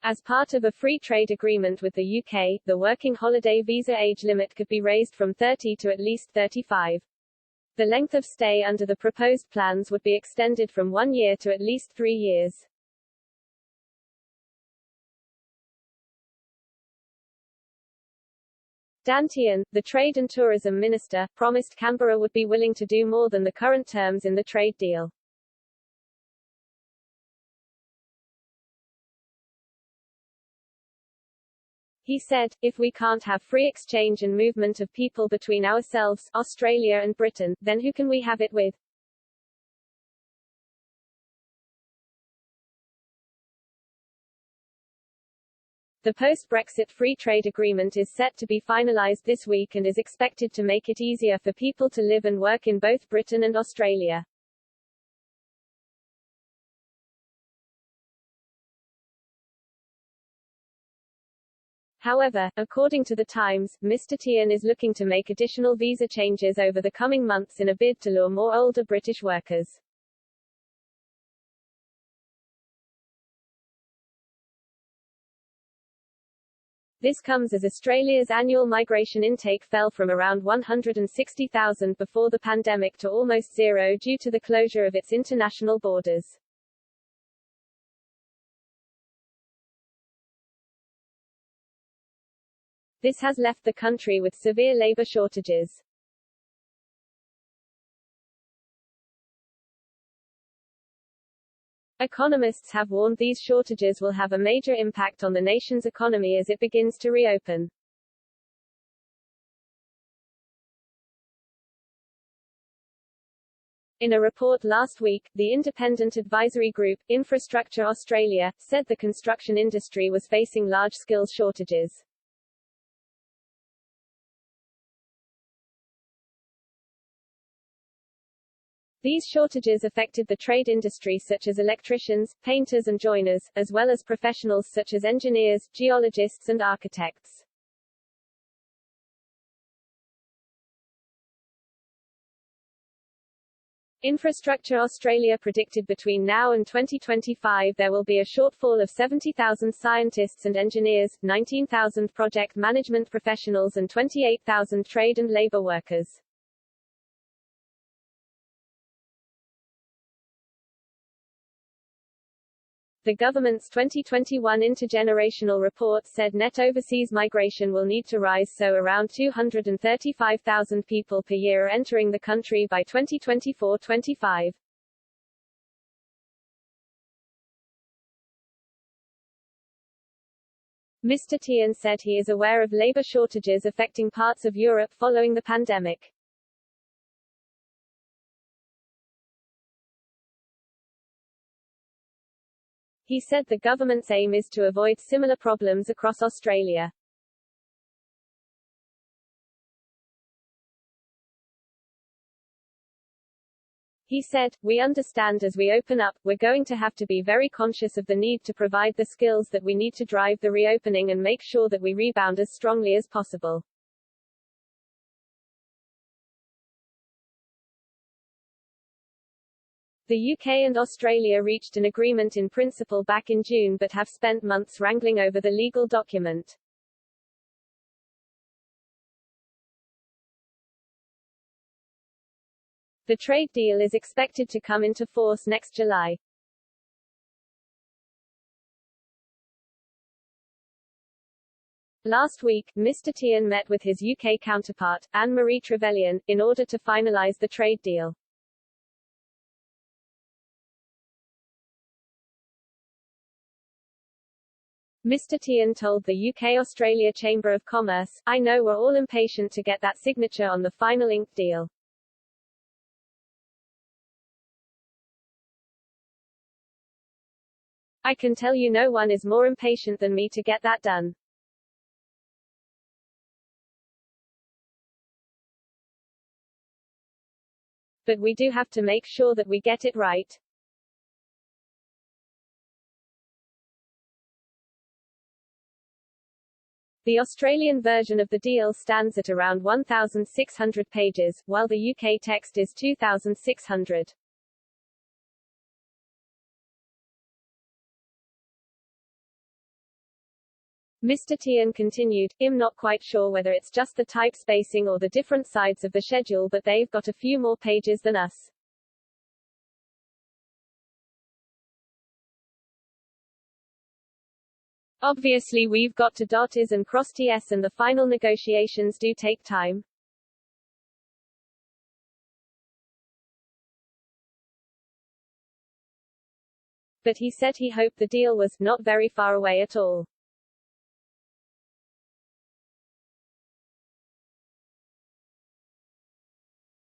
As part of a free trade agreement with the UK, the working holiday visa age limit could be raised from 30 to at least 35. The length of stay under the proposed plans would be extended from 1 year to at least 3 years. Dan Tehan, the Trade and Tourism Minister, promised Canberra would be willing to do more than the current terms in the trade deal. He said, if we can't have free exchange and movement of people between ourselves, Australia and Britain, then who can we have it with? The post-Brexit free trade agreement is set to be finalised this week and is expected to make it easier for people to live and work in both Britain and Australia. However, according to The Times, Mr. Tehan is looking to make additional visa changes over the coming months in a bid to lure more older British workers. This comes as Australia's annual migration intake fell from around 160,000 before the pandemic to almost zero due to the closure of its international borders. This has left the country with severe labour shortages. Economists have warned these shortages will have a major impact on the nation's economy as it begins to reopen. In a report last week, the independent advisory group, Infrastructure Australia, said the construction industry was facing large skills shortages. These shortages affected the trade industry such as electricians, painters and joiners, as well as professionals such as engineers, geologists and architects. Infrastructure Australia predicted between now and 2025 there will be a shortfall of 70,000 scientists and engineers, 19,000 project management professionals and 28,000 trade and labour workers. The government's 2021 intergenerational report said net overseas migration will need to rise so around 235,000 people per year are entering the country by 2024-25. Mr. Tehan said he is aware of labour shortages affecting parts of Europe following the pandemic. He said the government's aim is to avoid similar problems across Australia. He said, we understand as we open up, we're going to have to be very conscious of the need to provide the skills that we need to drive the reopening and make sure that we rebound as strongly as possible. The UK and Australia reached an agreement in principle back in June but have spent months wrangling over the legal document. The trade deal is expected to come into force next July. Last week, Mr. Tehan met with his UK counterpart, Anne-Marie Trevelyan, in order to finalise the trade deal. Mr. Tehan told the UK-Australia Chamber of Commerce, I know we're all impatient to get that signature on the final inked deal. I can tell you no one is more impatient than me to get that done. But we do have to make sure that we get it right. The Australian version of the deal stands at around 1,600 pages, while the UK text is 2,600. Mr. Tian continued, I'm not quite sure whether it's just the type spacing or the different sides of the schedule, but they've got a few more pages than us. Obviously we've got to dot Is and cross Ts, and the final negotiations do take time. But he said he hoped the deal was not very far away at all.